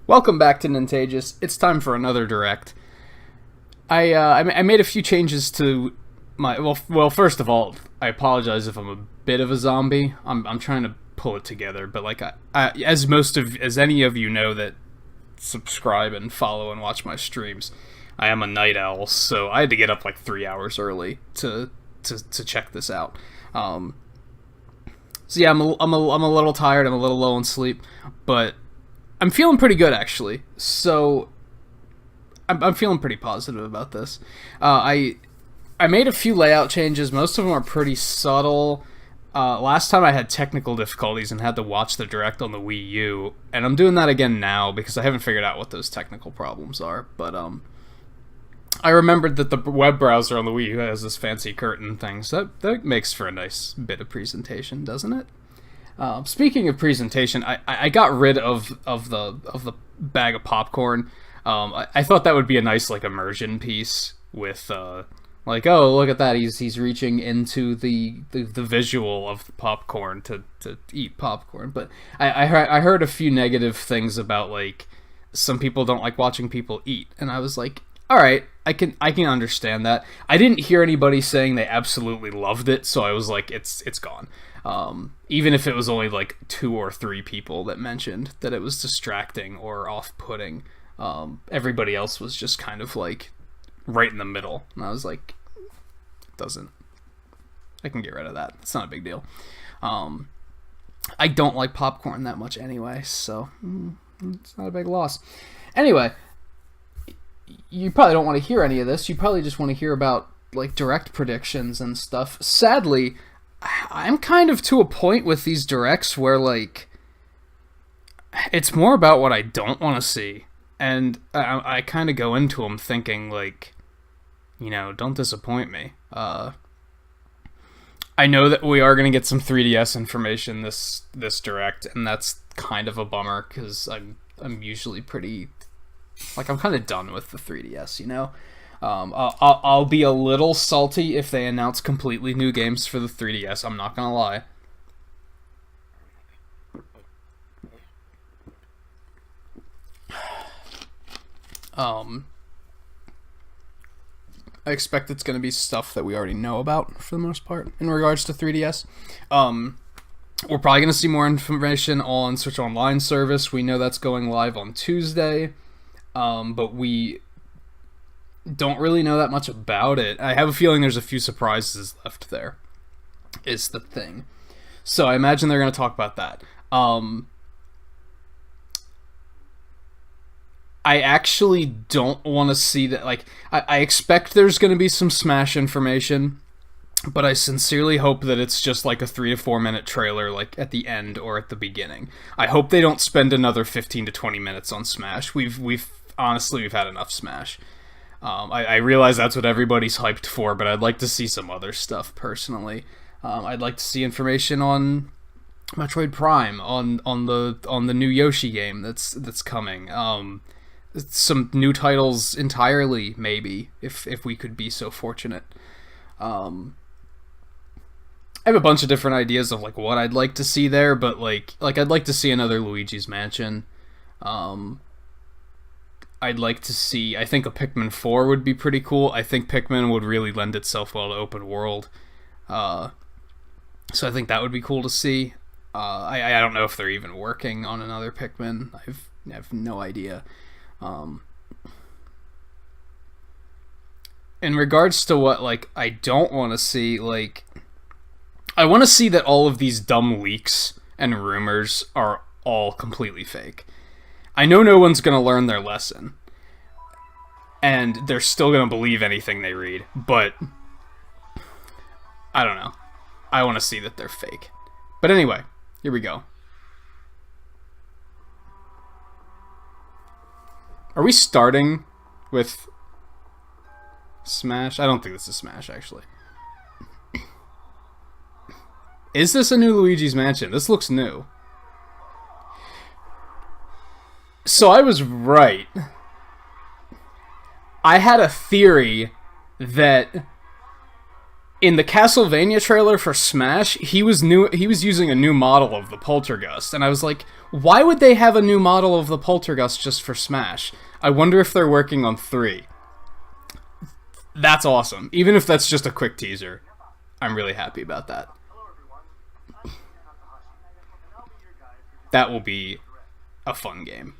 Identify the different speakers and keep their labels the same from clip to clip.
Speaker 1: Welcome back to Nintagious. It's time for another direct. I made a few changes to my First of all, I apologize if I'm a bit of a zombie. I'm trying to pull it together, but as any of you know that subscribe and follow and watch my streams, I am a night owl, so I had to get up like 3 hours early to check this out. So yeah, I'm a little tired. I'm a little low on sleep, but I'm feeling pretty good actually. So I'm feeling pretty positive about this. I made a few layout changes. Most of them are pretty subtle. Last time I had technical difficulties and had to watch the direct on the Wii U, and I'm doing that again now because I haven't figured out what those technical problems are. But I remembered that the web browser on the Wii U has this fancy curtain thing, so that makes for a nice bit of presentation, doesn't it? Speaking of presentation, I got rid of the bag of popcorn. I thought that would be a nice like immersion piece with like, oh, look at that, he's reaching into the visual of the popcorn to eat popcorn. But I heard a few negative things about like some people don't like watching people eat, and I was like, all right, I can understand that. I didn't hear anybody saying they absolutely loved it, so I was like, it's gone. Even if it was only like 2 or 3 people that mentioned that it was distracting or off-putting, everybody else was just kind of like right in the middle, and I was like, I can get rid of that. It's not a big deal. I don't like popcorn that much anyway, so it's not a big loss. Anyway, you probably don't want to hear any of this. You probably just want to hear about like direct predictions and stuff. Sadly, I'm kind of to a point with these directs where like it's more about what I don't want to see, and I kind of go into them thinking like, don't disappoint me. I know that we are going to get some 3DS information this direct, and that's kind of a bummer because I'm usually pretty like, I'm kind of done with the 3DS, I'll be a little salty if they announce completely new games for the 3DS. I'm not gonna lie. I expect it's gonna be stuff that we already know about for the most part in regards to 3DS. We're probably gonna see more information on Switch Online service. We know that's going live on Tuesday. But we don't really know that much about it. I have a feeling there's a few surprises left there, is the thing. So I imagine they're going to talk about that. I actually don't want to see that. Like, I expect there's going to be some Smash information, but I sincerely hope that it's just like a 3 to 4 minute trailer, like at the end or at the beginning. I hope they don't spend another 15 to 20 minutes on Smash. Honestly, we've had enough Smash. I realize that's what everybody's hyped for, but I'd like to see some other stuff personally. I'd like to see information on Metroid Prime, on the new Yoshi game that's coming. Some new titles entirely, maybe, if we could be so fortunate. I have a bunch of different ideas of like what I'd like to see there, but like I'd like to see another Luigi's Mansion. I'd like to see, I think a Pikmin 4 would be pretty cool. I think Pikmin would really lend itself well to open world. So I think that would be cool to see. I don't know if they're even working on another Pikmin. I have no idea. In regards to what like I don't want to see, like I want to see that all of these dumb leaks and rumors are all completely fake. I know no one's going to learn their lesson, and they're still going to believe anything they read, but I don't know. I want to see that they're fake. But anyway, here we go. Are we starting with Smash? I don't think this is Smash, actually. Is this a new Luigi's Mansion? This looks new. So I was right. I had a theory that in the Castlevania trailer for Smash, he was using a new model of the Poltergust, and I was like, why would they have a new model of the Poltergust just for Smash? I wonder if they're working on 3. That's awesome. Even if that's just a quick teaser, I'm really happy about that. That will be a fun game.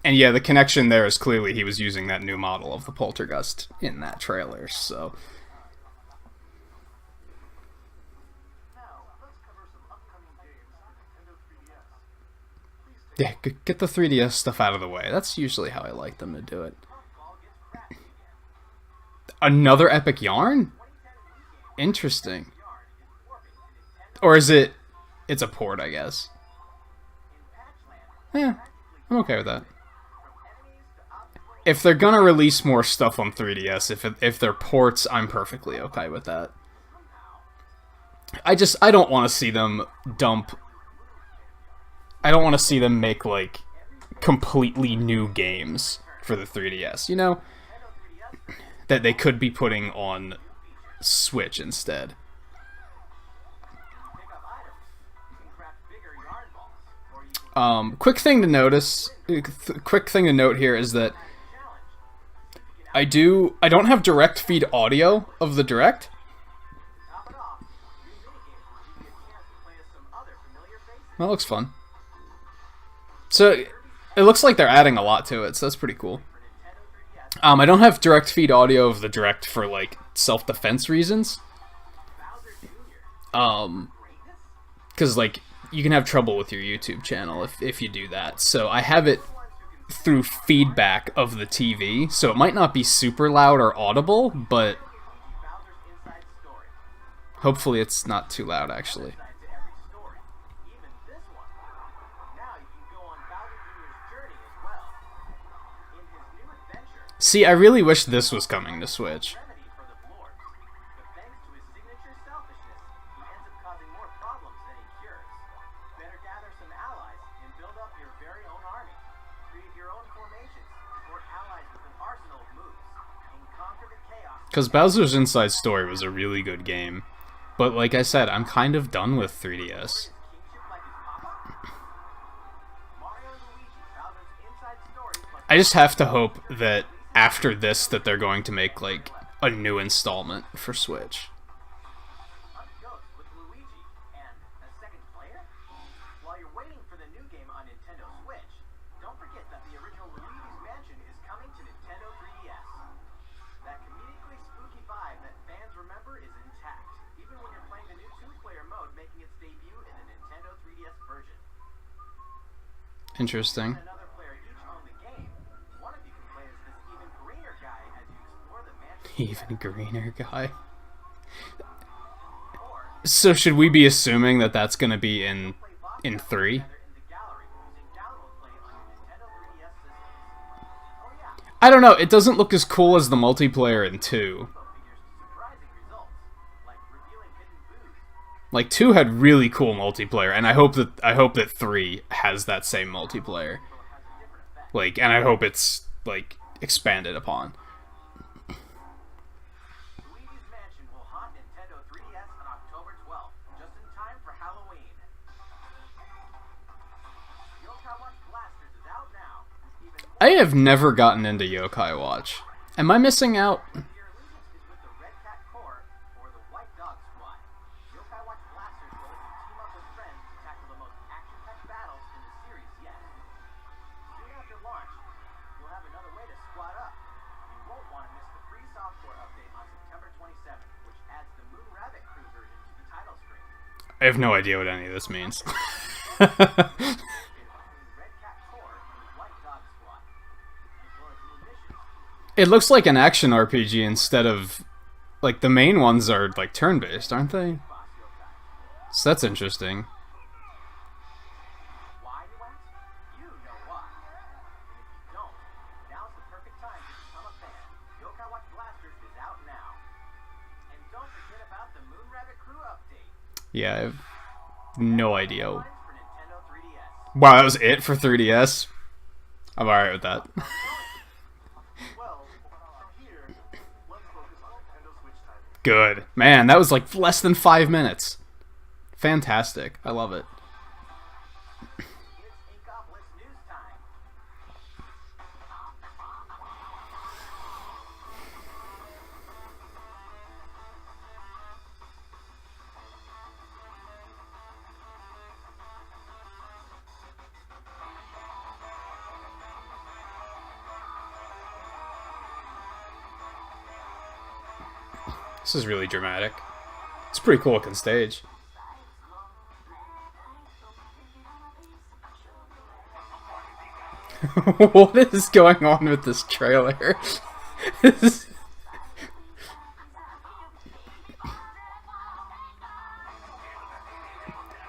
Speaker 1: And yeah, the connection there is clearly he was using that new model of the Poltergust in that trailer, so... Yeah, get the 3DS stuff out of the way. That's usually how I like them to do it. Another Epic Yarn? Interesting. Or is it... It's a port, I guess. Yeah, I'm okay with that. If they're gonna release more stuff on 3DS, if they're ports, I'm perfectly okay with that. I don't want to see them dump... I don't want to see them make, like, completely new games for the 3DS, you know? That they could be putting on Switch instead. Quick thing to note here is that I don't have direct feed audio of the Direct. That looks fun. So, it looks like they're adding a lot to it, so that's pretty cool. I don't have direct feed audio of the Direct for, like, self-defense reasons. Because, like, you can have trouble with your YouTube channel if you do that. So I have it through feedback of the TV, so it might not be super loud or audible, but hopefully it's not too loud, actually. See, I really wish this was coming to Switch. Because Bowser's Inside Story was a really good game. But like I said, I'm kind of done with 3DS. I just have to hope that after this that they're going to make like a new installment for Switch. Interesting. Even greener guy. So should we be assuming that that's going to be in 3? I don't know. It doesn't look as cool as the multiplayer in 2. Like 2 had really cool multiplayer, and I hope that 3 has that same multiplayer. Like, and I hope it's like expanded upon. I have never gotten into Yokai Watch. Am I missing out? I have no idea what any of this means. It looks like an action RPG instead of... Like, the main ones are, like, turn-based, aren't they? So that's interesting. Yeah, I have no idea Wow, that was it for 3DS? I'm alright with that. Good. Man, that was like less than 5 minutes. Fantastic. I love it. This is really dramatic. It's a pretty cool looking stage. What is going on with this trailer?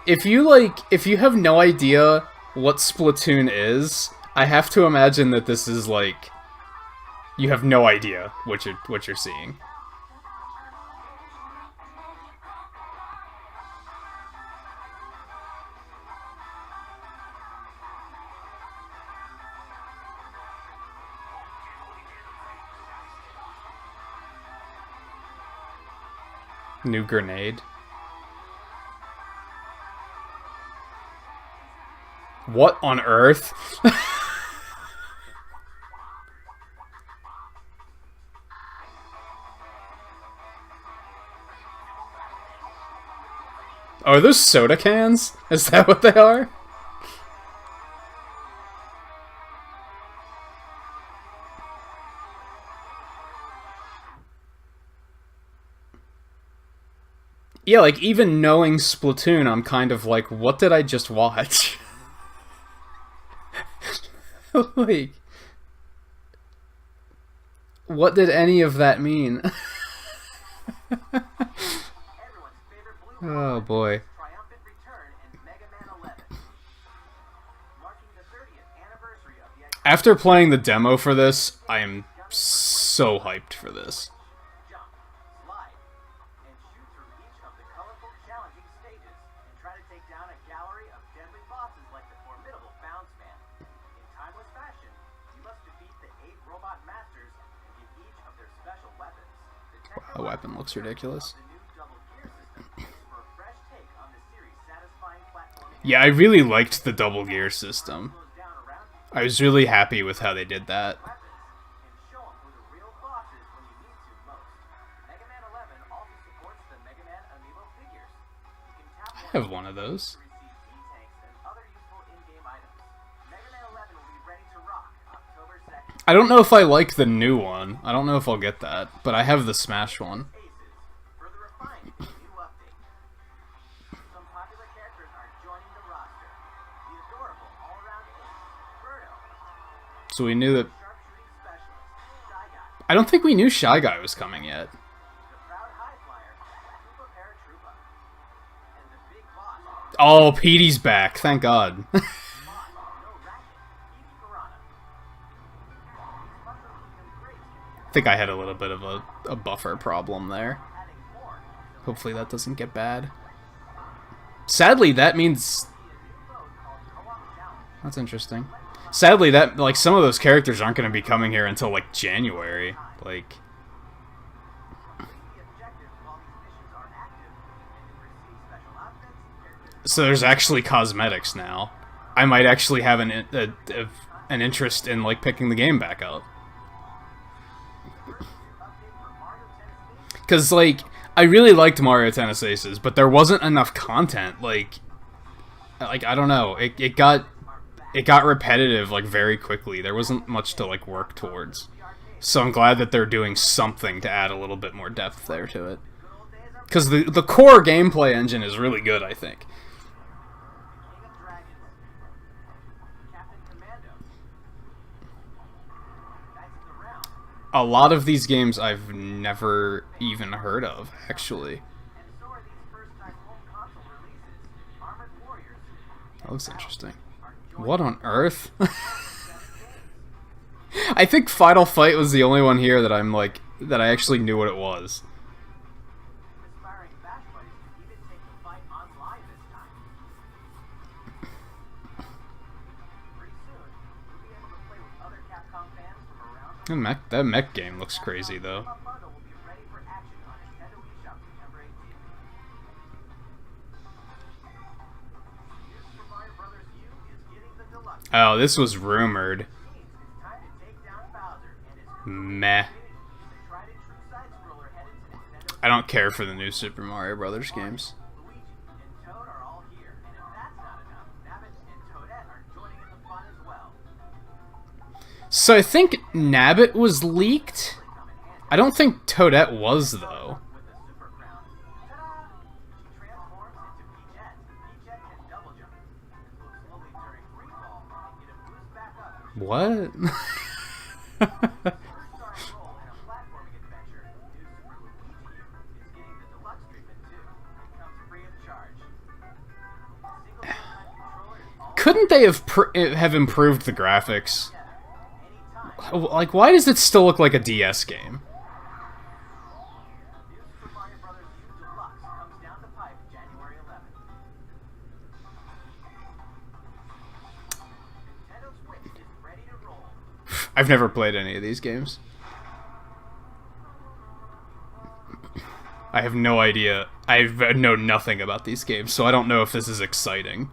Speaker 1: If you have no idea what Splatoon is, I have to imagine that this is like, you have no idea what you're seeing. New grenade. What on earth? Oh, are those soda cans? Is that what they are? Yeah, like, even knowing Splatoon, I'm kind of like, what did I just watch? Like, what did any of that mean? Oh boy. After playing the demo for this, I am so hyped for this. The weapon looks ridiculous. Yeah, I really liked the double gear system. I was really happy with how they did that. I have one of those. I don't know if I like the new one. I don't know if I'll get that, but I have the Smash one. So we knew that... I don't think we knew Shy Guy was coming yet. Oh, Petey's back. Thank God. I think I had a little bit of a buffer problem there. Hopefully that doesn't get bad. Sadly, that means... That's interesting. Sadly, that, like, some of those characters aren't going to be coming here until, like, January. Like... So there's actually cosmetics now. I might actually have an interest in, like, picking the game back up. Because, like, I really liked Mario Tennis Aces, but there wasn't enough content. Like I don't know. It got repetitive, like, very quickly. There wasn't much to, like, work towards. So I'm glad that they're doing something to add a little bit more depth there to it. Because the core gameplay engine is really good, I think. A lot of these games I've never even heard of, actually. That looks interesting. What on earth? I think Final Fight was the only one here that I'm like, that I actually knew what it was. That mech game looks crazy, though. Oh, this was rumored. Meh. I don't care for the new Super Mario Brothers games. So I think Nabbit was leaked. I don't think Toadette was, though. What? Couldn't they have improved the graphics? Like, why does it still look like a DS game? I've never played any of these games. I have no idea. I know nothing about these games, so I don't know if this is exciting.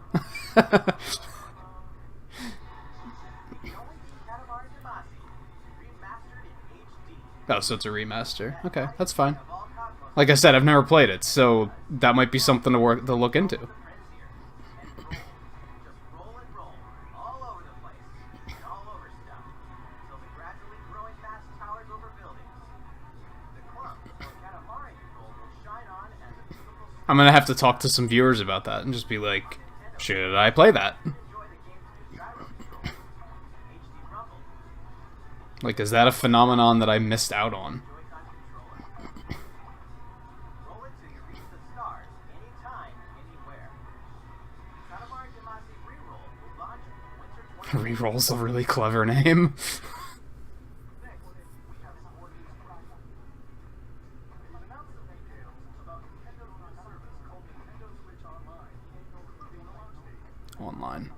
Speaker 1: Oh, so it's a remaster. Okay, that's fine. Like I said, I've never played it, so that might be something to look into. I'm gonna have to talk to some viewers about that and just be like, should I play that? Like, is that a phenomenon that I missed out on? Reroll's a really clever name. Online.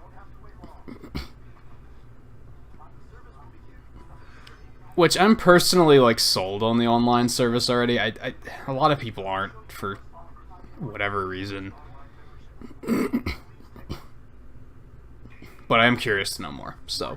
Speaker 1: Which I'm personally, like, sold on the online service already. A lot of people aren't, for whatever reason. But I am curious to know more, so.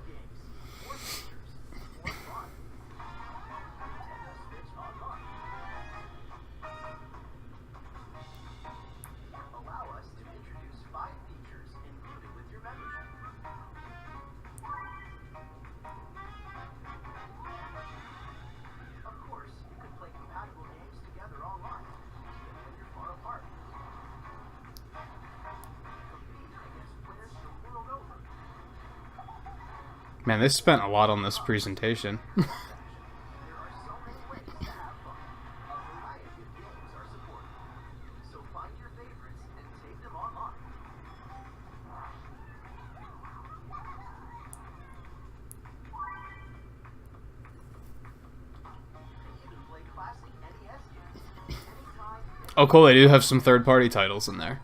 Speaker 1: Man, they spent a lot on this presentation. Oh, cool, they do have some third-party titles in there.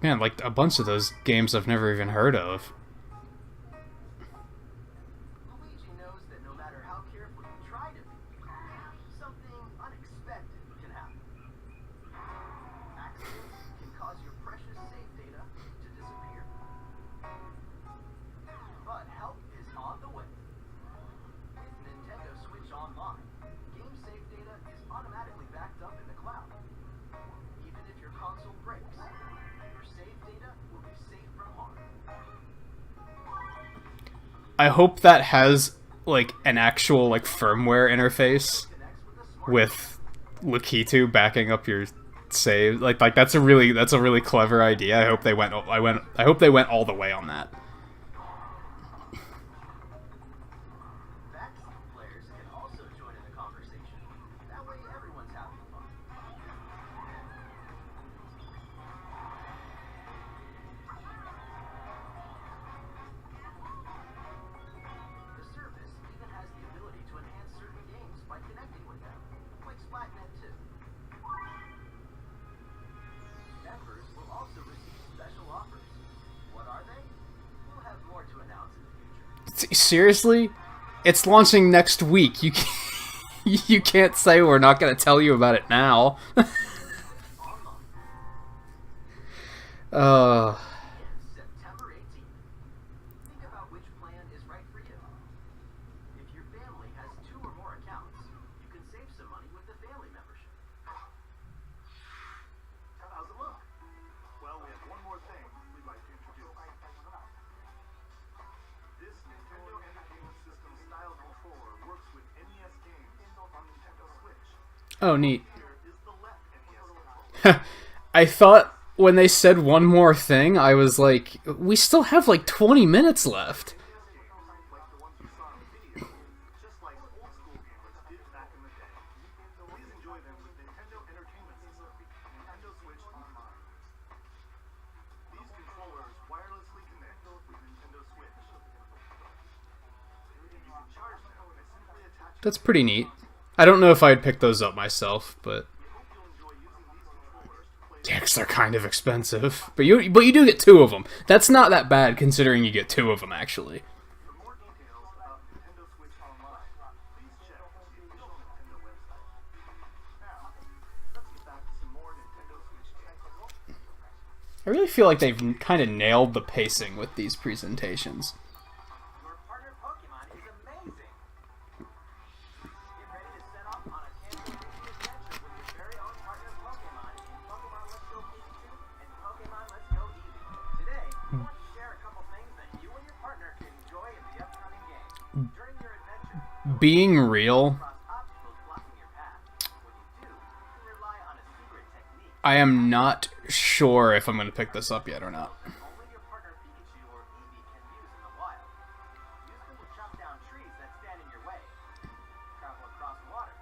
Speaker 1: Man, like, a bunch of those games I've never even heard of. I hope that has, like, an actual, like, firmware interface with Lakitu backing up your save. Like that's a really clever idea. I hope they went all the way on that. Seriously? It's launching next week. You can't say we're not going to tell you about it now. uh,
Speaker 2: September 18th. Think about which plan is right for you. If your family has 2 or more accounts, you can save some money with the family membership. How's it look? Well, we have one more thing we'd like to introduce. This Nintendo Entertainment System style controller works with NES games on Nintendo Switch.
Speaker 1: oh, neat.
Speaker 2: Here is the left NES controller.
Speaker 1: I thought when they said one more thing, I was like, we still have like 20 minutes left.
Speaker 2: Like the ones you saw in the video, just like old school gamers did back in the day. Please enjoy them with Nintendo Entertainment System, Nintendo Switch Online. These controllers wirelessly connect with Nintendo Switch. And you can charge them by simply attaching.
Speaker 1: That's pretty neat. I don't know if I'd pick those up myself, but
Speaker 2: We hope you'll enjoy using these controllers to play.
Speaker 1: yeah, 'cause they're kind of expensive. But you do get 2 of them. That's not that bad considering you get 2 of them actually.
Speaker 2: For more details about Nintendo Switch Online, please check the official Nintendo website. Now, let's get back to some more Nintendo Switch games.
Speaker 1: I really feel like they've kind of nailed the pacing with these presentations.
Speaker 2: Your partner Pokemon is amazing. Get ready to set off on a campaign adventure with your very own partner Pokemon in Pokemon Let's Go Pikachu and Pokemon Let's Go Eevee. Today, we want to share a couple things that you and your partner can enjoy in the upcoming game. During your adventure,
Speaker 1: Being real,
Speaker 2: cross obstacles blocking your path. When you do, you can rely on a secret technique.
Speaker 1: I am not sure if I'm going to pick this up yet or not.
Speaker 2: Only your partner Pikachu or Eevee can use in the wild. Use them to chop down trees that stand in your way, travel across water,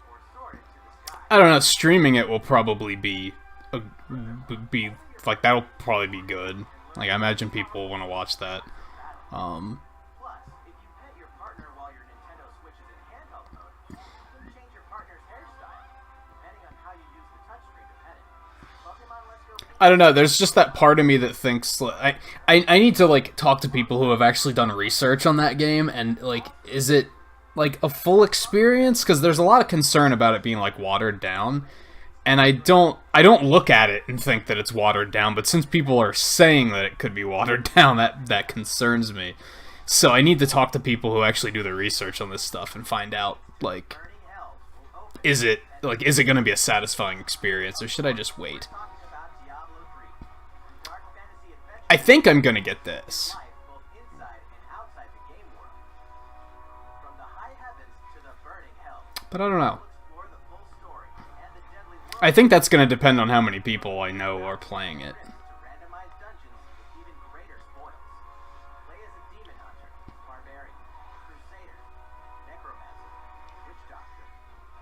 Speaker 2: or soar into the sky.
Speaker 1: I don't know, streaming it will probably be like, that'll probably be good. Like, I imagine people will want to watch that.
Speaker 2: Plus, if you pet your partner while your Nintendo Switch is in handheld mode, you can change your partner's hairstyle, depending on how you use the touchscreen to pet it. Pokemon Let's Go Pikachu
Speaker 1: I don't know, there's just that part of me that thinks, I need to, like, talk to people who have actually done research on that game, and, like, is it, like, a full experience? Because there's a lot of concern about it being, like, watered down, and I don't look at it and think that it's watered down, but since people are saying that it could be watered down, that concerns me. So I need to talk to people who actually do the research on this stuff and find out, like,
Speaker 2: Burning Hells will open
Speaker 1: is it going to be a satisfying experience, or should I just wait?
Speaker 2: talking about Diablo 3. Dark fantasy adventure
Speaker 1: I think I'm going to get this.
Speaker 2: life both inside and outside the game world. From the high heavens to the burning hells,
Speaker 1: But I don't know.
Speaker 2: explore the full story and the deadly world
Speaker 1: I think that's going to depend on how many people I know are playing it.
Speaker 2: to randomized dungeons with even greater spoils. Play as a demon hunter, barbarian, crusader, necromancer, witch doctor,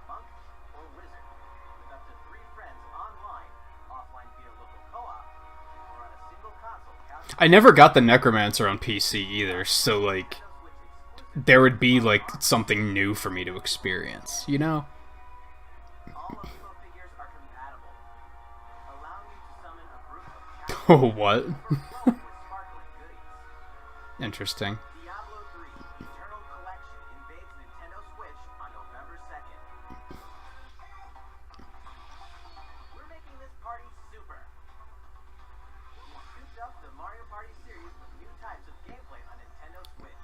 Speaker 2: monk, or wizard, with up to 3 friends online, offline via local co-op, or on a single console couch.
Speaker 1: I never got the Necromancer on PC either, so, like, there would be, like, something new for me to experience, you know?
Speaker 2: All Amiibo figures are compatible, allowing you to summon a group of
Speaker 1: Oh, what?
Speaker 2: with sparkling goodies.
Speaker 1: Interesting.
Speaker 2: Diablo 3 Eternal Collection invades Nintendo Switch on November 2nd. We're making this party super. We've souped up the Mario Party series with new types of gameplay on Nintendo Switch.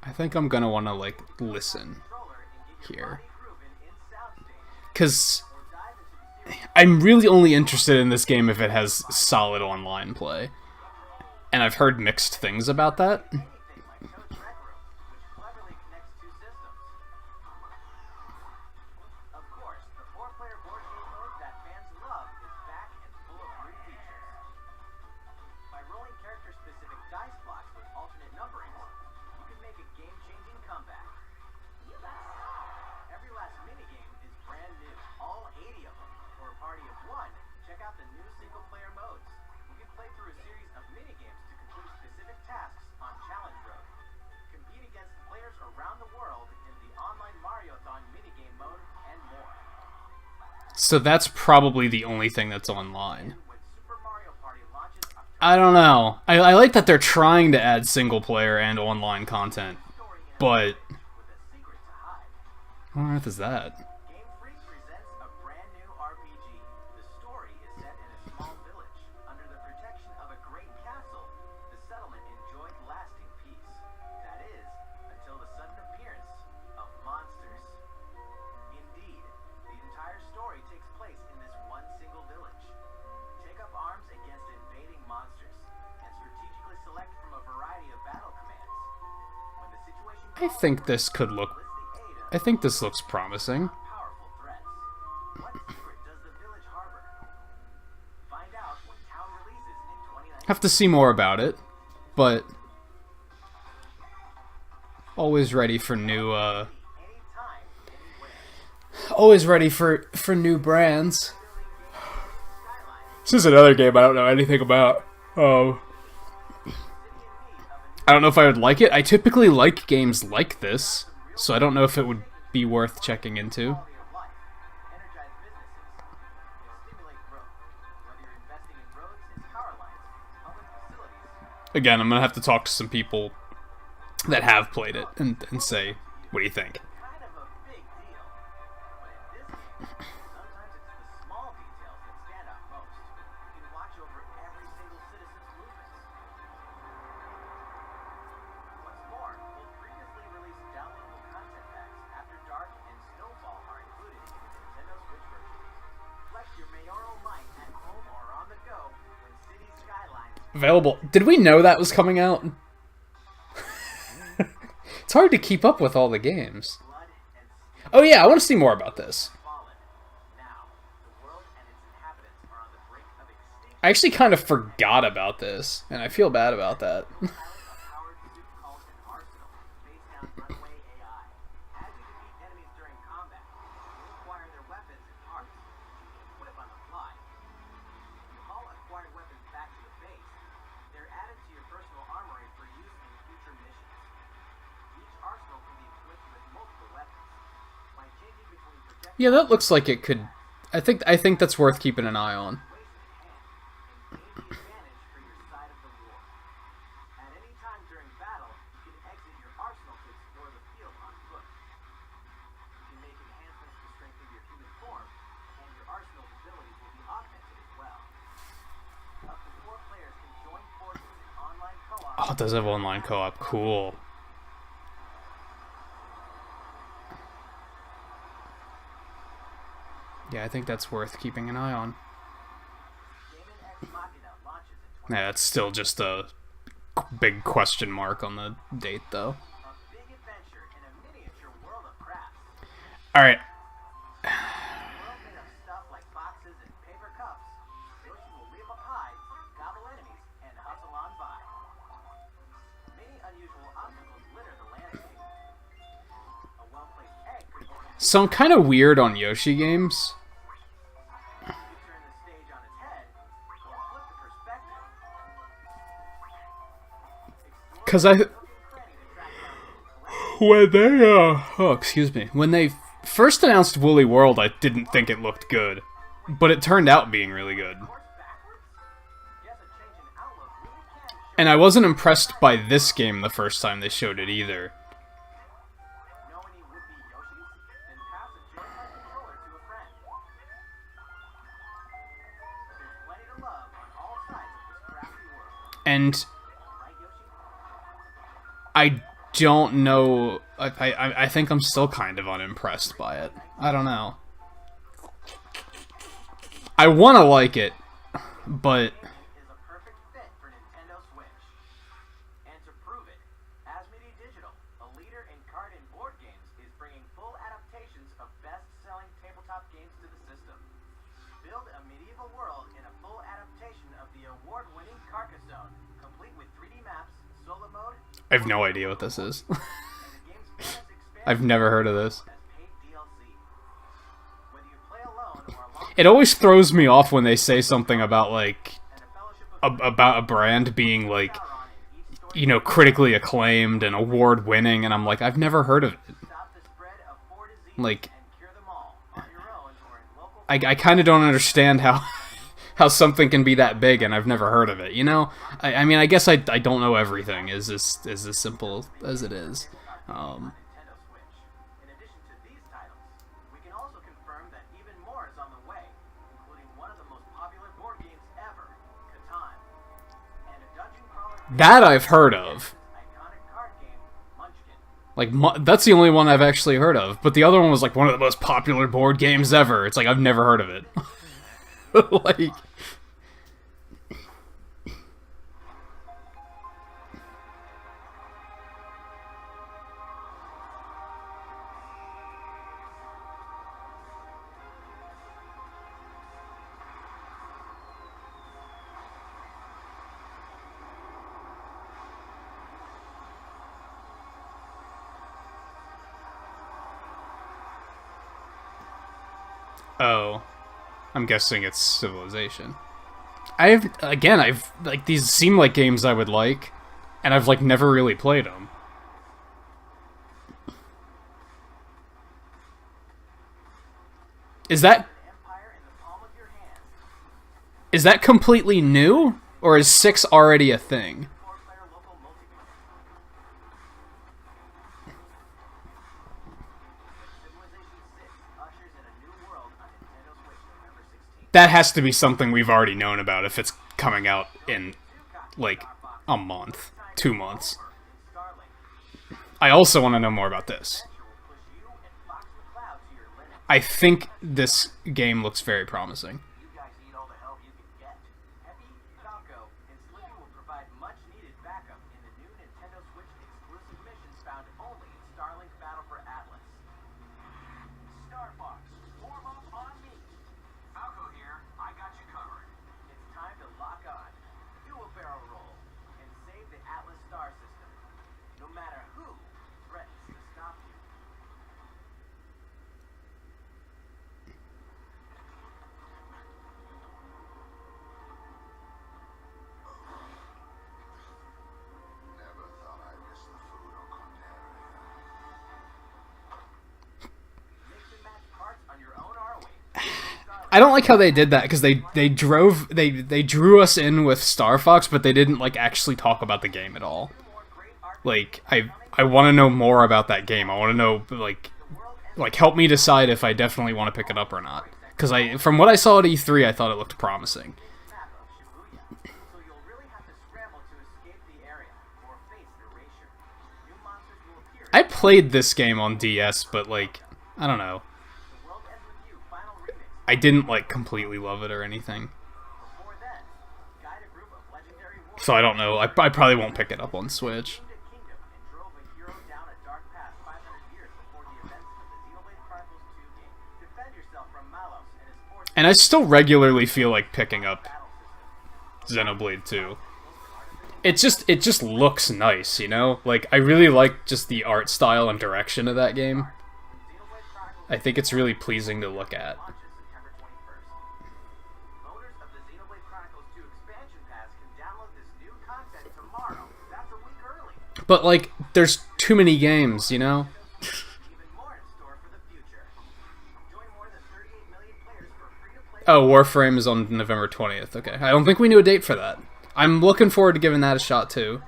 Speaker 1: I think I'm going to want to, like, listen
Speaker 2: Controller and get your
Speaker 1: here.
Speaker 2: body grooving in soundstage.
Speaker 1: Because
Speaker 2: Or dive into the series
Speaker 1: I'm really only interested in this game if it has solid online play. And I've heard mixed things about that.
Speaker 2: anything like Toad's Rec Room, which cleverly connects 2 systems. Of course, the 4-player board game mode that fans love is back and full of new features. By rolling character-specific dice blocks with alternate numberings, you can make a game-changing comeback. Every last minigame is brand new, all 80 of them. For a party of 1, check out the new single-player modes. You can play through a series of minigames to complete specific tasks on Challenge Road. Compete against players around the world in the online Mariothon minigame mode and more.
Speaker 1: So that's probably the only thing that's online.
Speaker 2: When Super Mario Party launches
Speaker 1: I don't know. I like that they're trying to add single player and online content,
Speaker 2: Story in a
Speaker 1: but
Speaker 2: village with a secret to hide.
Speaker 1: what on earth is that?
Speaker 2: Game Freak presents a brand new RPG. The story is set in a small village. Under the protection of a great castle, the settlement enjoyed lasting peace. That is, until the sudden appearance of monsters. Indeed, the entire story takes place in this one single village. Take up arms against invading monsters and strategically select from a variety of battle commands. When the situation
Speaker 1: I
Speaker 2: calls
Speaker 1: think
Speaker 2: for it,
Speaker 1: this could look.
Speaker 2: enlist the aid of
Speaker 1: I think this looks promising.
Speaker 2: powerful threats. What secret does the village harbor? Find out when Town releases in 2019.
Speaker 1: Have to see more about it, but always ready for new.
Speaker 2: Anytime, anywhere.
Speaker 1: Always ready for new brands.
Speaker 2: Skyline
Speaker 1: This is another game I don't know anything about. Oh. I don't know if I would like it. I typically like games like this, so I don't know if it would be worth checking into.
Speaker 2: quality of life. Energize businesses. Stimulate growth. Whether you're investing in roads and power lines, public facilities,
Speaker 1: Again, I'm gonna have to talk to some people that have played it and say, what do you think?
Speaker 2: kind of a big deal. But in this game, sometimes it's the small details that stand out most. You can watch over every single citizen's movements. What's more, both previously released downloadable content packs After Dark and Snowfall are included in the Nintendo Switch version. Flex your mayoral might at home or on the go when city skylines
Speaker 1: Available. Did we know that was coming out? It's hard to keep up with all the games.
Speaker 2: blood and steel
Speaker 1: Oh yeah, I want to see more about this.
Speaker 2: fallen. Now, the world and its inhabitants are on the brink of extinction.
Speaker 1: I actually kind of forgot about this, and I feel bad about that.
Speaker 2: Pilot a powered suit called an Arsenal, based on runaway AI. As you defeat enemies during combat, you acquire their weapons and parts, which you can equip on the fly. You haul acquired weapons back to the base. They're added to your personal armory for use in future missions. Each arsenal can be equipped with multiple weapons. By changing between projectiles
Speaker 1: Yeah, that looks like it could. I think that's worth keeping an eye on.
Speaker 2: waist in hand, and gain the advantage for your side of the war. At any time during battle, you can exit your arsenal to explore the field on foot. You can make enhancements to strengthen your human form, and your arsenal's abilities will be augmented as well. Up to 4 players can join forces in online co-op.
Speaker 1: Oh, it does have online co-op. Cool. Yeah, I think that's worth keeping an eye on.
Speaker 2: Daemon X Machina launches in 20.
Speaker 1: Yeah, it's still just a big question mark on the date, though.
Speaker 2: A big adventure in a miniature world of crafts.
Speaker 1: All right.
Speaker 2: A world made of stuff like boxes and paper cups. Yoshi will whip up high, gobble enemies, and hustle on by. Many unusual obstacles litter the landscape. A well-placed egg could open a
Speaker 1: So I'm kind of weird on Yoshi games.
Speaker 2: you turn the stage on its head, or flip the perspective. Explore
Speaker 1: Cause I,
Speaker 2: the nook and cranny to track down hidden collectibles.
Speaker 1: when they oh excuse me, when they first announced Woolly World, I didn't think it looked good, but it turned out being really good.
Speaker 2: Course backwards? Guess a change in outlook really can show
Speaker 1: And I wasn't impressed by this game the first time they showed it either.
Speaker 2: know any would-be Yoshis? Then pass a Joy-Con controller to a friend. There's plenty to love on all sides of this crafty world.
Speaker 1: And
Speaker 2: Right, Yoshi?
Speaker 1: I don't know. I think I'm still kind of unimpressed by it. I don't know. I want to like it, but
Speaker 2: Is a perfect fit for Nintendo Switch. And to prove it, Asmodee Digital, a leader in card and board games, is bringing full adaptations of best-selling tabletop games to the system. Build a medieval world in a full adaptation of the award-winning Carcassonne, complete with 3D maps, solo mode,
Speaker 1: I have no idea what this is.
Speaker 2: and the game's bonus expansion
Speaker 1: I've never heard of this.
Speaker 2: as paid DLC. Whether you play alone or along
Speaker 1: It always throws me off when they say something about like
Speaker 2: and a fellowship of
Speaker 1: about a brand being like,
Speaker 2: Sauron in each story,
Speaker 1: you know, critically acclaimed and award winning, and I'm like, I've never heard of it.
Speaker 2: stop the spread of 4 diseases
Speaker 1: Like,
Speaker 2: and cure them all on your own or in local
Speaker 1: I kind of don't understand how how something can be that big and I've never heard of it. You know, I mean, I guess I don't know everything. Is as simple as it is.
Speaker 2: Nintendo Switch. In addition to these titles, we can also confirm that even more is on the way, including one of the most popular board games ever, Catan, and a dungeon crawler
Speaker 1: That I've heard of.
Speaker 2: iconic card game, Munchkin.
Speaker 1: Like, that's the only one I've actually heard of. But the other one was, like, one of the most popular board games ever. It's like, I've never heard of it. Like... Oh. I'm guessing it's Civilization. I've like, these seem like games I would like, and I've, like, never really played them. Is that...
Speaker 2: Empire in the palm of your hand.
Speaker 1: Is that completely new? Or is 6 already a thing?
Speaker 2: 4-player local multiplayer. Civilization 6 ushers in a new world on Nintendo Switch November 16th.
Speaker 1: That has to be something we've already known about if it's coming out in, like, a month. 2 months.
Speaker 2: Starlink.
Speaker 1: I also want to know more about this.
Speaker 2: Adventure will push you and Fox McCloud to your limit.
Speaker 1: I think this game looks very promising.
Speaker 2: You guys need all the help you can get. Happy, Falco, and Slippy will provide much-needed backup in the new Nintendo Switch exclusive missions found only in Starlink Battle for Atlas. Star Fox, warm up on me. Falco here. I got you covered. It's time to lock on, do a barrel roll, and save the Atlas star system. No matter who threatens to stop you.
Speaker 3: Never thought I'd miss the food on Cornelia.
Speaker 2: Mix and match parts on your own Arway.
Speaker 1: I don't like how they did that, because they drew us in with Star Fox, but they didn't, like, actually talk about the game at all.
Speaker 2: More great art.
Speaker 1: Like, I want to know more about that game. I want to know, like, help me decide if I definitely want to pick it up or not. Because from what I saw at E3, I thought it looked promising.
Speaker 2: Map of Shibuya, so you'll really have to scramble to escape the area or face erasure. New monsters will appear.
Speaker 1: I played this game on DS, but, like, I don't know.
Speaker 2: The World Ends With You final remix.
Speaker 1: I didn't, like, completely love it or anything.
Speaker 2: Before then, guide a group of legendary warriors
Speaker 1: So I don't know. I probably won't pick it up on Switch.
Speaker 2: to kingdom and drove a hero down a dark path 500 years before the events of the Xenoblade Chronicles 2 game. Defend yourself from Malos and his forces.
Speaker 1: And I still regularly feel like picking up
Speaker 2: Battle system.
Speaker 1: Xenoblade 2. It just looks nice, you know? Like, I really like just the art style and direction of that game.
Speaker 2: Xenoblade Chronicles
Speaker 1: I think it's really pleasing to look at.
Speaker 2: launches September 21st. Owners of the Xenoblade Chronicles 2 expansion pass can download this new content tomorrow. That's a week early.
Speaker 1: But, like, there's too many games, you know?
Speaker 2: Even more in store for the future. Join more than 38 million players for free-to-play.
Speaker 1: Oh, Warframe is on November 20th. Okay. I don't think we knew a date for that. I'm looking forward to giving that a shot, too.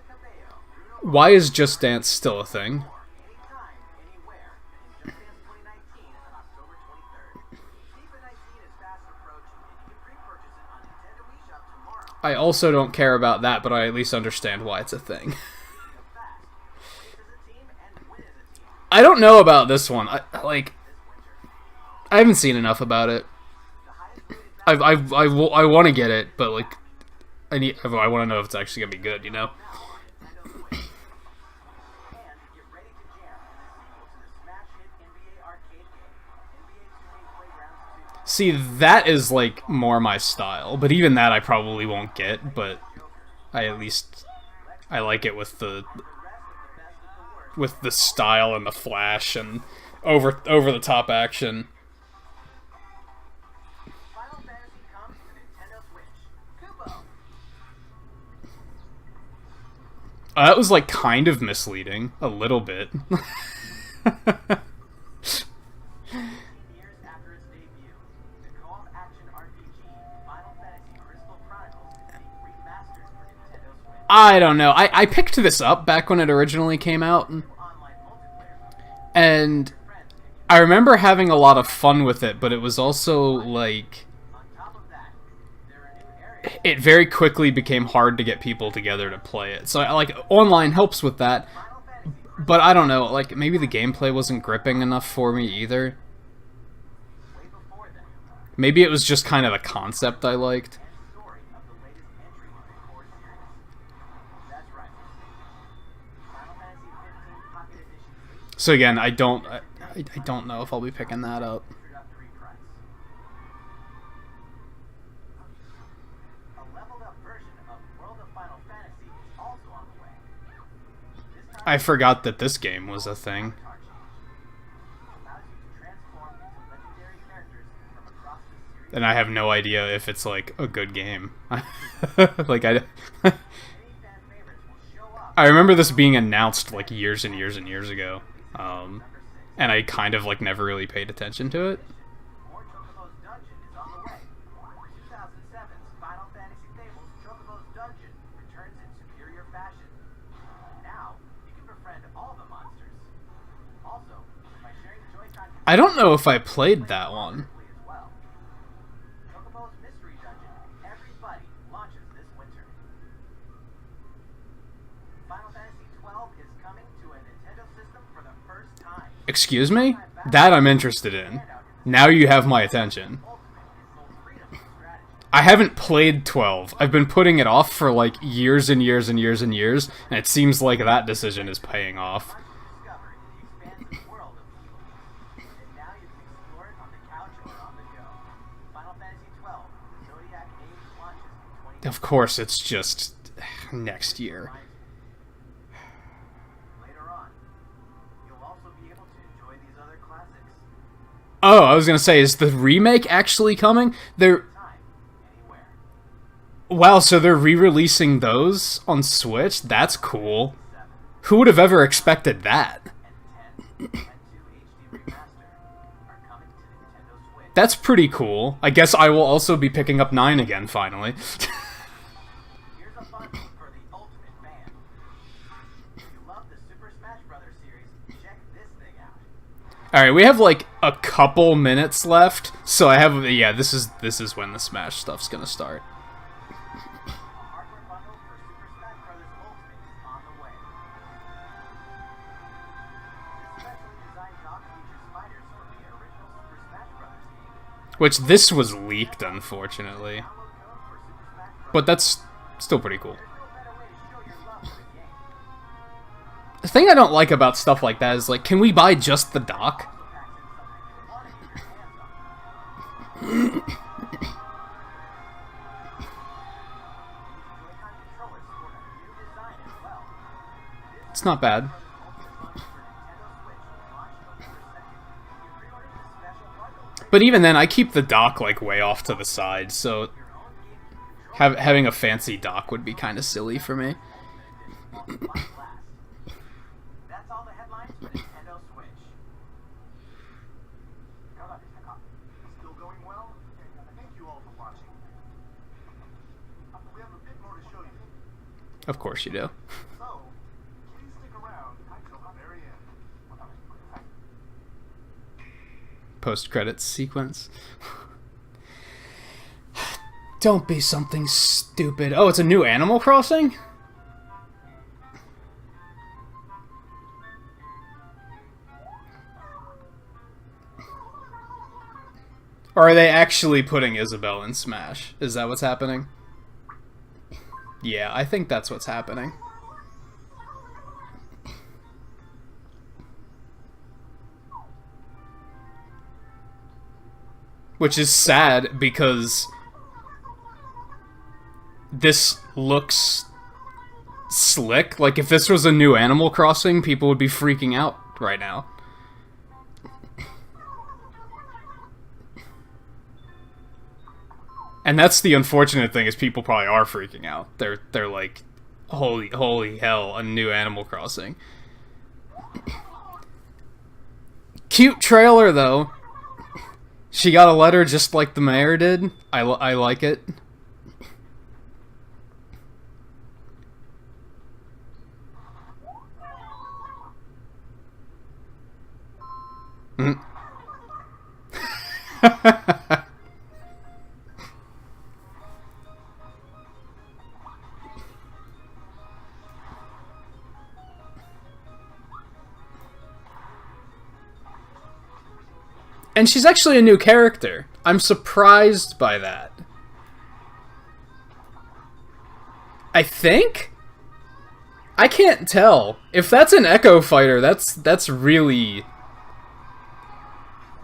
Speaker 1: Why is Just Dance still a thing?
Speaker 2: Anytime, anywhere. And Just Dance 2019 on October 23rd. FIFA 19 is fast approaching, and you can pre-purchase it on Nintendo eShop tomorrow.
Speaker 1: I also don't care about that, but I at least understand why it's a thing.
Speaker 2: Fast. Race as a team and win as a team.
Speaker 1: I don't know about this one. I
Speaker 2: Winter.
Speaker 1: I haven't seen enough about it.
Speaker 2: The highest rated
Speaker 1: I want to get it, but, like, I want to know if it's actually gonna be good, you know?
Speaker 2: Nintendo Switch. And get ready to jam in the sequel to the smash hit NBA arcade game, NBA 2K Playgrounds 2.
Speaker 1: See, that is, like, more my style, but even that I probably won't get, but I like it with the
Speaker 2: The rest of the best of the worst.
Speaker 1: with the style and the flash and over the top action.
Speaker 2: Final Fantasy comes to Nintendo Switch. Kubo.
Speaker 1: That was, like, kind of misleading, a little bit.
Speaker 2: Years after its debut, the co-op action RPG Final Fantasy
Speaker 1: I don't know. I picked this up back when it originally came out,
Speaker 2: Online multiplayer mode.
Speaker 1: and
Speaker 2: Friends can use
Speaker 1: I remember having a lot of fun with it, but it was also, like,
Speaker 2: on top of that, there are new areas.
Speaker 1: it very quickly became hard to get people together to play it. So, like, online helps with that,
Speaker 2: Final Fantasy
Speaker 1: but I don't know, like, maybe the gameplay wasn't gripping enough for me either.
Speaker 2: way before then.
Speaker 1: Maybe it was just kind of the concept I liked.
Speaker 2: And story of the latest entry in the core series. That's right. Final Fantasy 15 Pocket Edition 8
Speaker 1: So again, I don't know if I'll be picking that up.
Speaker 2: introductory price. A leveled up version of World of Final Fantasy is also on the way. This time
Speaker 1: I forgot that this game was a thing.
Speaker 2: avatar change allows you to transform into legendary characters from across the series.
Speaker 1: And I have no idea if it's, like, a good game. Like,
Speaker 2: Many fan favorites will show up.
Speaker 1: I remember this being announced, like, years and years and years ago.
Speaker 2: Number 6.
Speaker 1: And I kind of, like, never really paid attention to it.
Speaker 2: More Chocobo's Dungeon is on the way. 2007's Final Fantasy Fables Chocobo's Dungeon returns in superior fashion. Now, you can befriend all the monsters. Also, by sharing the Joy-Con
Speaker 1: I don't know if I played that one.
Speaker 2: quickly as well. Chocobo's Mystery Dungeon, everybody launches this winter. Final Fantasy 12 is coming to a Nintendo system for the first time.
Speaker 1: Excuse me? That I'm interested in. Now you have my attention.
Speaker 2: Ultimate is full freedom of strategy.
Speaker 1: I haven't played 12. I've been putting it off for, like, years and years and years and years, and it seems like that decision is paying off.
Speaker 2: Discover in the expansive world of evil. And now you can explore it on the couch or on the go. Final Fantasy 12, the Zodiac Age launches in 2020.
Speaker 1: Of course, it's just next year.
Speaker 2: Later on, you'll also be able to enjoy these other classics.
Speaker 1: Oh, I was gonna say, is the remake actually coming? They're...
Speaker 2: Time, anywhere.
Speaker 1: Wow, so they're re-releasing those on Switch? That's cool.
Speaker 2: 7
Speaker 1: Who would have ever expected that?
Speaker 2: and 10 and 2 HD Remaster are coming to Nintendo Switch.
Speaker 1: That's pretty cool. I guess I will also be picking up 9 again, finally.
Speaker 2: Here's a bundle for the ultimate fan. If you love the Super Smash Bros. Series, check this thing out.
Speaker 1: Alright, we have, like, a couple minutes left, so I have... Yeah, this is when the Smash stuff's gonna start.
Speaker 2: A hardware bundle for Super Smash Bros. Ultimate is on the way. This specially designed dock features fighters from the original Super Smash Bros. Game.
Speaker 1: Which, this was leaked, unfortunately.
Speaker 2: Download code for Super Smash Bros.
Speaker 1: But that's still pretty cool.
Speaker 2: There's no better way to show your love for the game.
Speaker 1: The thing I don't like about stuff like that is, like, can we buy just the dock?
Speaker 2: Packs in something you want to get your hands on. Joy-Con controllers sport a new design as well.
Speaker 1: It's not bad.
Speaker 2: Ultimate bundle for Nintendo Switch launched November 2nd. You pre-ordered the special bundle.
Speaker 1: But even then, I keep the dock, like, way off to the side, so
Speaker 2: Your own gaming controller
Speaker 1: having a fancy dock would be kind of silly for me.
Speaker 2: won't last. That's all the headlines for Nintendo Switch.
Speaker 3: Still going well? Thank you all for watching. We have a bit more to show you.
Speaker 1: Of course you do.
Speaker 3: So, please stick around until the very end.
Speaker 1: Post-credits sequence. Don't be something stupid. Oh, it's a new Animal Crossing? Or are they actually putting Isabelle in Smash? Is that what's happening? Yeah, I think that's what's happening. Which is sad because this looks slick. Like, if this was a new Animal Crossing, people would be freaking out right now. And that's the unfortunate thing, is people probably are freaking out. They're like, holy hell, a new Animal Crossing. Cute trailer, though. She got a letter just like the mayor did. I like it. Mm. And she's actually a new character. I'm surprised by that. I think? I can't tell. If that's an Echo Fighter, that's really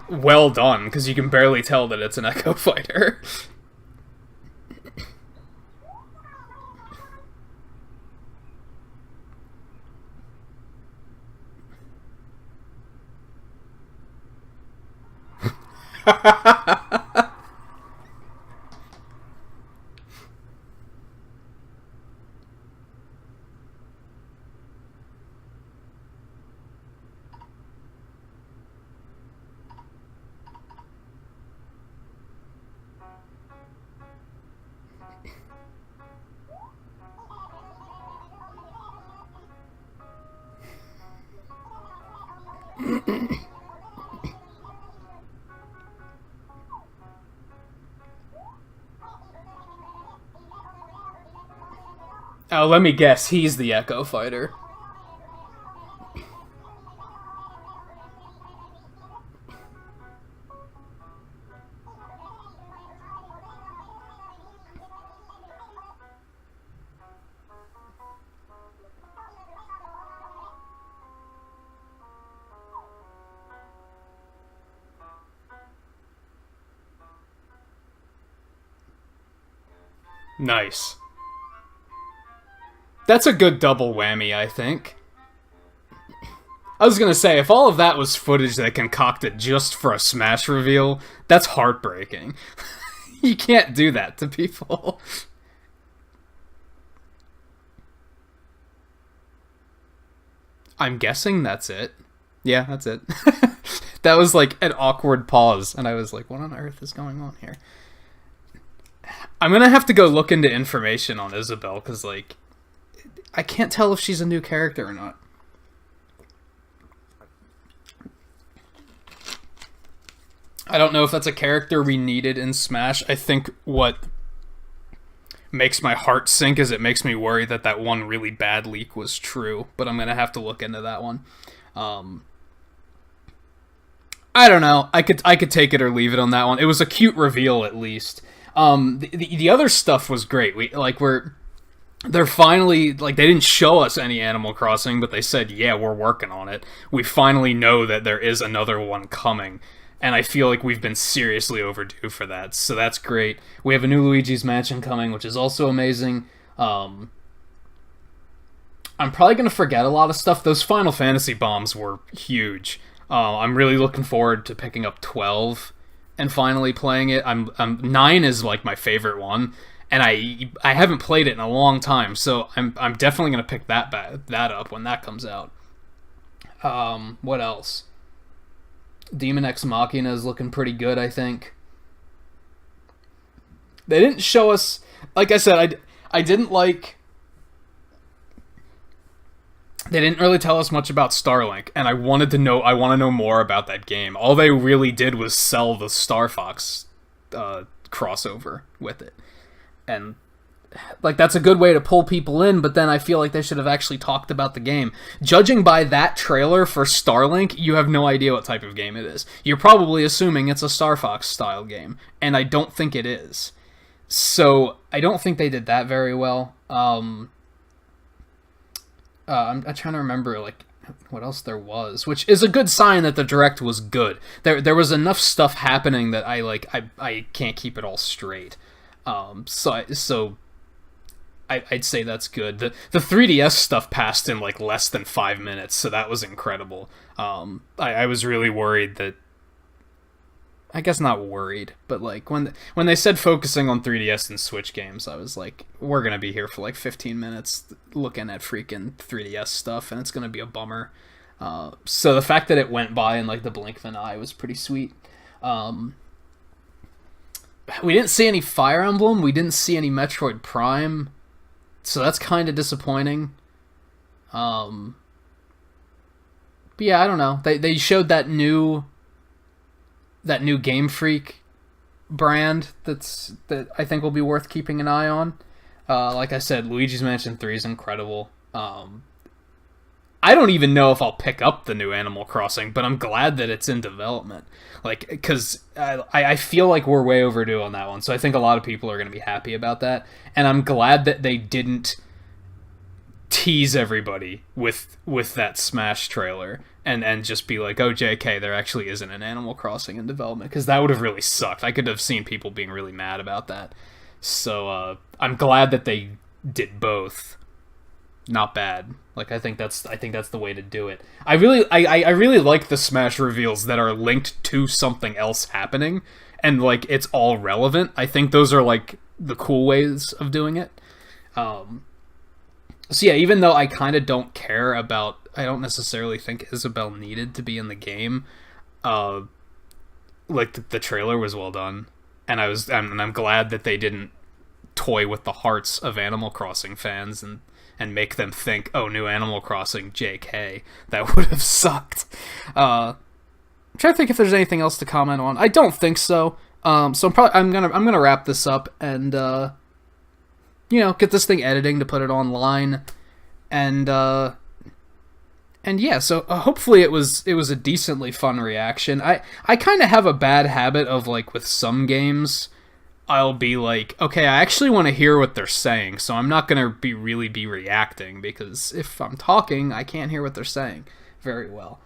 Speaker 1: well done, because you can barely tell that it's an Echo Fighter. Oh, let me guess, he's the Echo Fighter. Nice. That's a good double whammy, I think. I was gonna say, if all of that was footage they concocted just for a Smash reveal, that's heartbreaking. You can't do that to people. I'm guessing that's it. Yeah, that's it. That was like an awkward pause, and I was like, what on earth is going on here? I'm gonna have to go look into information on Isabelle, because, like, I can't tell if she's a new character or not. I don't know if that's a character we needed in Smash. I think what makes my heart sink is it makes me worry that that one really bad leak was true, but I'm gonna have to look into that one. I don't know. I could take it or leave it on that one. It was a cute reveal, at least. The other stuff was great. They're finally, like, they didn't show us any Animal Crossing, but they said, yeah, we're working on it. We finally know that there is another one coming, and I feel like we've been seriously overdue for that, so that's great. We have a new Luigi's Mansion coming, which is also amazing. I'm probably going to forget a lot of stuff. Those Final Fantasy bombs were huge. I'm really looking forward to picking up 12 and finally playing it. 9 is, like, my favorite one. And I haven't played it in a long time, so I'm definitely gonna pick that up when that comes out. What else? Demon X Machina is looking pretty good, I think. They didn't show us, like I said, I didn't like. They didn't really tell us much about Starlink, and I want to know more about that game. All they really did was sell the Star Fox crossover with it. And, like, that's a good way to pull people in, but then I feel like they should have actually talked about the game. Judging by that trailer for Starlink, you have no idea what type of game it is. You're probably assuming it's a Star Fox style game, and I don't think it is. So, I don't think they did that very well. I'm trying to remember, like, what else there was, which is a good sign that the Direct was good. There was enough stuff happening that I can't keep it all straight. So I'd say that's good. The 3DS stuff passed in, like, less than 5 minutes, so that was incredible. I was really worried that, I guess not worried, but, like, when they said focusing on 3DS and Switch games, I was like, we're gonna be here for like 15 minutes looking at freaking 3DS stuff, and it's gonna be a bummer. So the fact that it went by in, like, the blink of an eye was pretty sweet. We didn't see any Fire Emblem. We didn't see any Metroid Prime. So that's kind of disappointing. But yeah, I don't know. They showed that new that new Game Freak brand that I think will be worth keeping an eye on. Like I said, Luigi's Mansion 3 is incredible. I don't even know if I'll pick up the new Animal Crossing, but I'm glad that it's in development. Like, because I feel like we're way overdue on that one, so I think a lot of people are going to be happy about that. And I'm glad that they didn't tease everybody with that Smash trailer and just be like, oh, JK, there actually isn't an Animal Crossing in development, because that would have really sucked. I could have seen people being really mad about that. So I'm glad that they did both. Not bad. Like, I think that's the way to do it. I really like the Smash reveals that are linked to something else happening, and like it's all relevant. I think those are like the cool ways of doing it. So yeah, even though I kind of don't care about, I don't necessarily think Isabelle needed to be in the game. Like the trailer was well done, and I'm glad that they didn't toy with the hearts of Animal Crossing fans and make them think, oh, new Animal Crossing, JK. That would have sucked. I'm trying to think if there's anything else to comment on. I don't think so. So I'm gonna wrap this up and get this thing editing to put it online, and yeah. So hopefully it was a decently fun reaction. I kind of have a bad habit of, like, with some games, I'll be like, okay, I actually want to hear what they're saying, so I'm not going to be reacting, because if I'm talking, I can't hear what they're saying very well.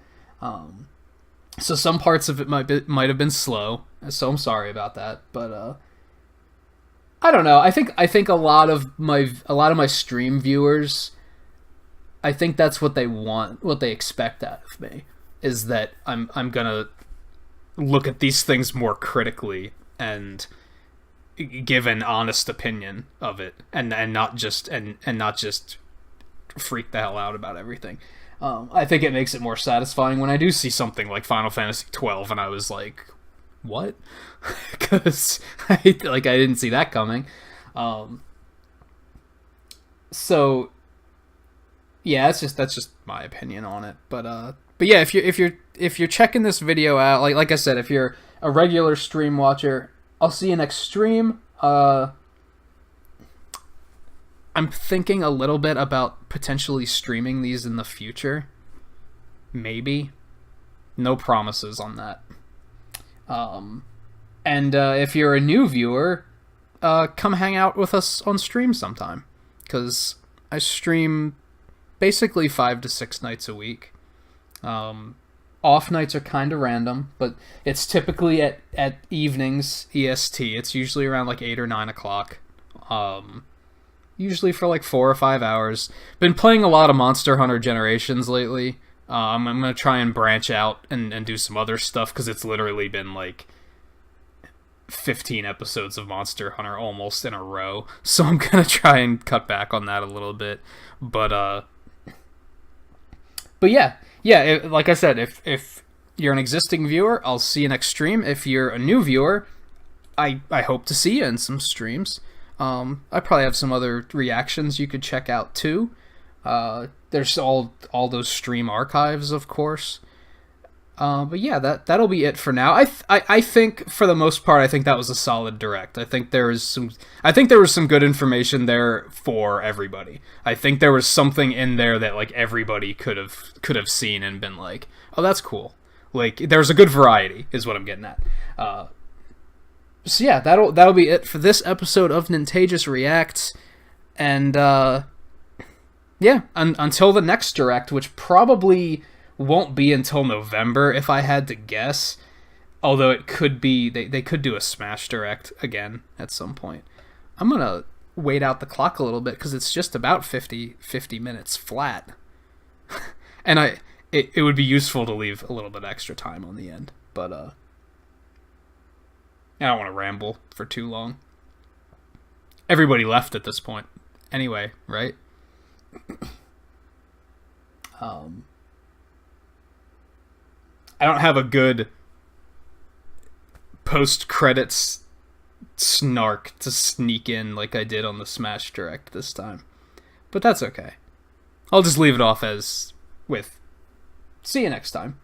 Speaker 1: So some parts of it might have been slow, so I'm sorry about that, but I don't know. I think a lot of my stream viewers, I think that's what they want, what they expect out of me, is that I'm going to look at these things more critically and give an honest opinion of it, and not just freak the hell out about everything. I think it makes it more satisfying when I do see something like Final Fantasy 12 and I was like, what? Because I didn't see that coming. So yeah, that's just my opinion on it. But yeah, if you're checking this video out, like I said, if you're a regular stream watcher, I'll see you next stream. I'm thinking a little bit about potentially streaming these in the future. Maybe. No promises on that. And if you're a new viewer, come hang out with us on stream sometime. Because I stream basically 5 to 6 nights a week. Off nights are kind of random, but it's typically at evenings EST. It's usually around like 8 or 9 o'clock. Usually for like 4 or 5 hours. Been playing a lot of Monster Hunter Generations lately. I'm going to try and branch out and do some other stuff, because it's literally been like 15 episodes of Monster Hunter almost in a row. So I'm going to try and cut back on that a little bit. But yeah. Yeah, like I said, if you're an existing viewer, I'll see you next stream. If you're a new viewer, I hope to see you in some streams. I probably have some other reactions you could check out too. There's all those stream archives, of course. But yeah, that'll be it for now. I think for the most part, I think that was a solid direct. I think there was some good information there for everybody. I think there was something in there that like everybody could have seen and been like, oh, that's cool. Like, there's a good variety, is what I'm getting at. So yeah, that'll be it for this episode of Nintagious Reacts, and yeah, until the next direct, which probably won't be until November, if I had to guess. Although it could be, they could do a Smash Direct again at some point. I'm going to wait out the clock a little bit, because it's just about 50 minutes flat. And it would be useful to leave a little bit extra time on the end. But I don't want to ramble for too long. Everybody left at this point. Anyway, right? I don't have a good post-credits snark to sneak in like I did on the Smash Direct this time. But that's okay. I'll just leave it off as with, see you next time.